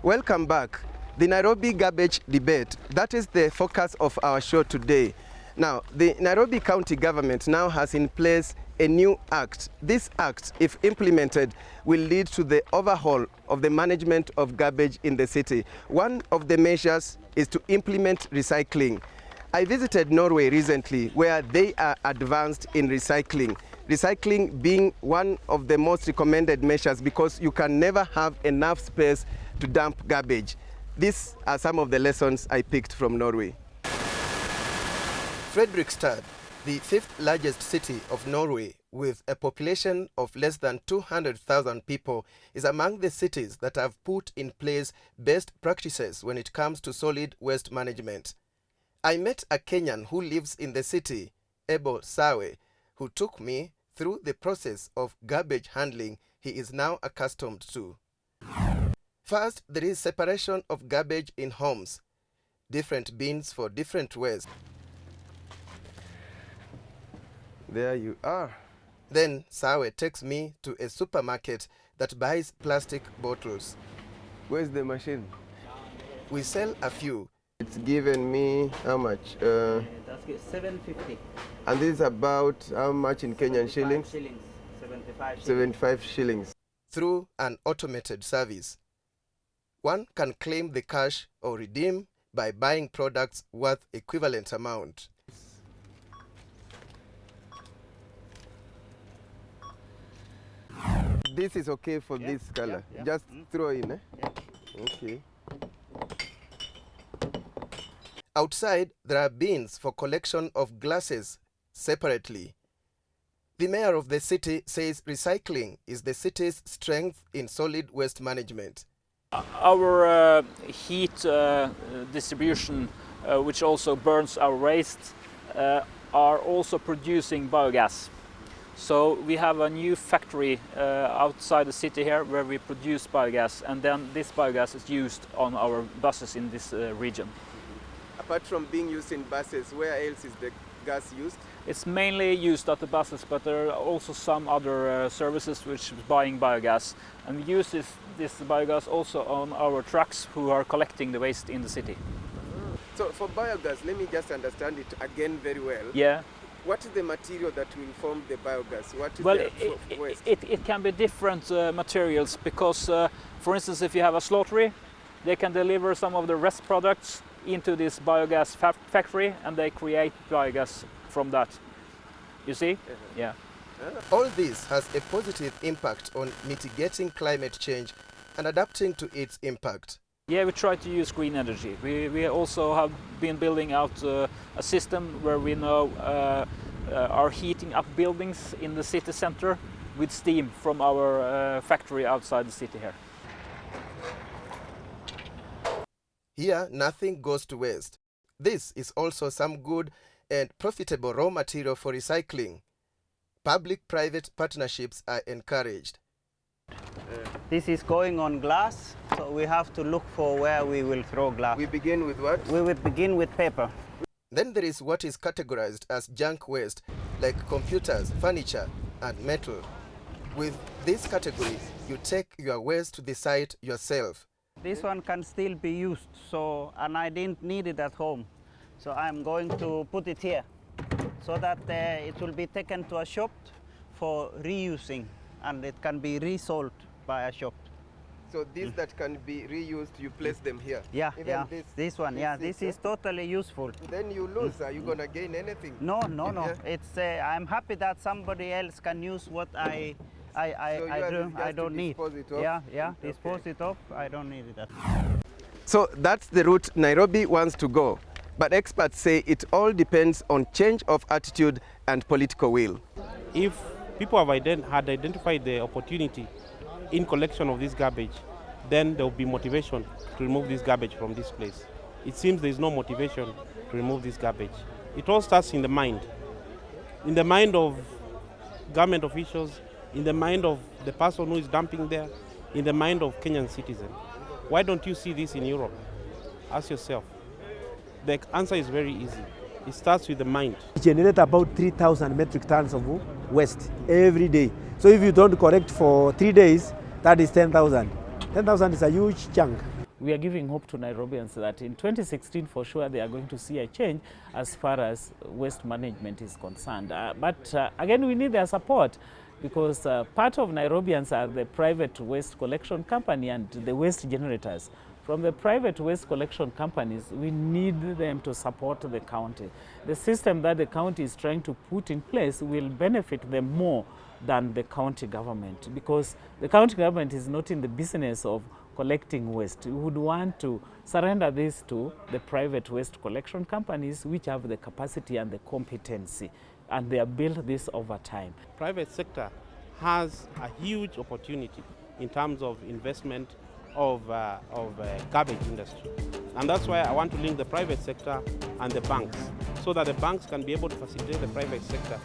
Welcome back. The Nairobi garbage debate, that is the focus of our show today. Now, the Nairobi County government now has in place a new act. This act, if implemented, will lead to the overhaul of the management of garbage in the city. One of the measures is to implement recycling. I visited Norway recently, where they are advanced in recycling. Recycling being one of the most recommended measures because you can never have enough space to dump garbage. These are some of the lessons I picked from Norway. Fredrikstad, the fifth largest city of Norway with a population of less than 200,000 people, is among the cities that have put in place best practices when it comes to solid waste management. I met a Kenyan who lives in the city, Ebo Sawe, who took me through the process of garbage handling he is now accustomed to. First, there is separation of garbage in homes, different bins for different waste. There you are. Then Sawe takes me to a supermarket that buys plastic bottles. Where's the machine? We sell a few. It's given me how much? That's 750. And this is about how much in Kenyan shillings? 75 shillings. 75 shillings. Through an automated service. One can claim the cash or redeem by buying products worth equivalent amount. This is okay for this color. Just throw in, eh? Yeah. Okay. Outside, there are bins for collection of glasses separately. The mayor of the city says recycling is the city's strength in solid waste management. Our heat distribution, which also burns our waste, are also producing biogas. So we have a new factory outside the city here where we produce biogas, and then this biogas is used on our buses in this region. Apart from being used in buses, where else is the gas used? It's mainly used at the buses, but there are also some other services which is buying biogas. And we use this biogas also on our trucks who are collecting the waste in the city. So for biogas, let me just understand it again very well. Yeah. What is the material that will form the biogas? What is Well, the waste? it can be different materials because, for instance, if you have a slaughtery, they can deliver some of the rest products into this biogas factory and they create biogas from that. You see? Yeah. All this has a positive impact on mitigating climate change and adapting to its impact. Yeah, we try to use green energy. We also have been building out a system where we now are heating up buildings in the city center with steam from our factory outside the city here. Here, nothing goes to waste. This is also some good and profitable raw material for recycling. Public-private partnerships are encouraged. This is going on glass, so we have to look for where we will throw glass. We begin with what? We will begin with paper. Then there is what is categorized as junk waste, like computers, furniture, and metal. With this category, you take your waste to the site yourself. This one can still be used, and I didn't need it at home. So I'm going to put it here so that it will be taken to a shop for reusing and it can be resold by a shop. So these that can be reused, you place them here? Yeah, Even yeah. This one, this is totally useful. Then you lose. Are you going to gain anything? No. It's I'm happy that somebody else can use what I don't need. Dispose it off. I don't need it. So that's the route Nairobi wants to go. But experts say it all depends on change of attitude and political will. If people had identified the opportunity in collection of this garbage, then there will be motivation to remove this garbage from this place. It seems there is no motivation to remove this garbage. It all starts in the mind of government officials, in the mind of the person who is dumping there, in the mind of Kenyan citizens. Why don't you see this in Europe? Ask yourself. The answer is very easy. It starts with the mind. We generate about 3,000 metric tons of waste every day. So if you don't correct for 3 days, that is 10,000. 10,000 is a huge chunk. we are giving hope to Nairobians that in 2016 for sure they are going to see a change as far as waste management is concerned. But again, we need their support, because part of Nairobians are the private waste collection company and the waste generators. From the private waste collection companies, we need them to support the county. The system that the county is trying to put in place will benefit them more than the county government, because the county government is not in the business of collecting waste. We would want to surrender this to the private waste collection companies, which have the capacity and the competency, and they have built this over time. Private sector has a huge opportunity in terms of investment of garbage industry. And that's why I want to link the private sector and the banks, so that the banks can be able to facilitate the private sector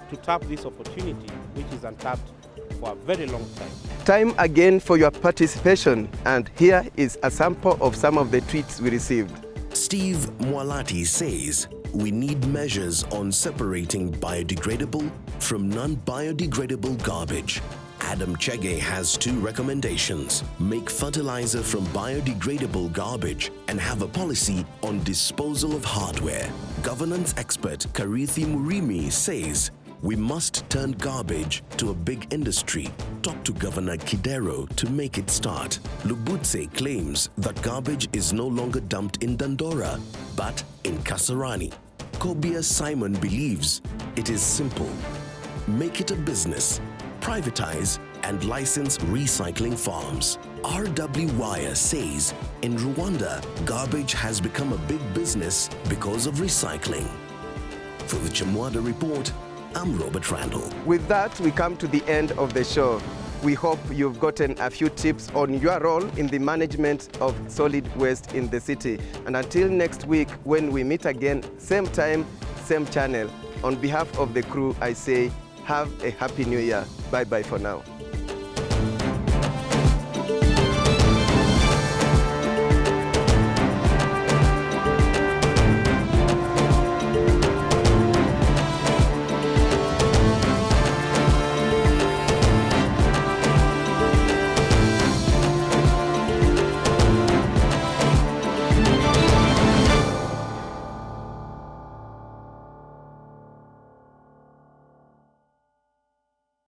to tap this opportunity, which is untapped for a very long time. Time again for your participation, and here is a sample of some of the tweets we received. Steve Mwalati says, we need measures on separating biodegradable from non-biodegradable garbage. Adam Chege has 2 recommendations. Make fertilizer from biodegradable garbage and have a policy on disposal of hardware. Governance expert Karithi Murimi says, we must turn garbage to a big industry. Talk to Governor Kidero to make it start. Lubutse claims that garbage is no longer dumped in Dandora, but in Kasarani. Kobia Simon believes it is simple. Make it a business. Privatize and license recycling farms. R.W. Wire says, in Rwanda, garbage has become a big business because of recycling. For the Chamwada Report, I'm Robert Randall. With that, we come to the end of the show. We hope you've gotten a few tips on your role in the management of solid waste in the city. And until next week, when we meet again, same time, same channel, on behalf of the crew, I say, have a happy new year. Bye-bye for now.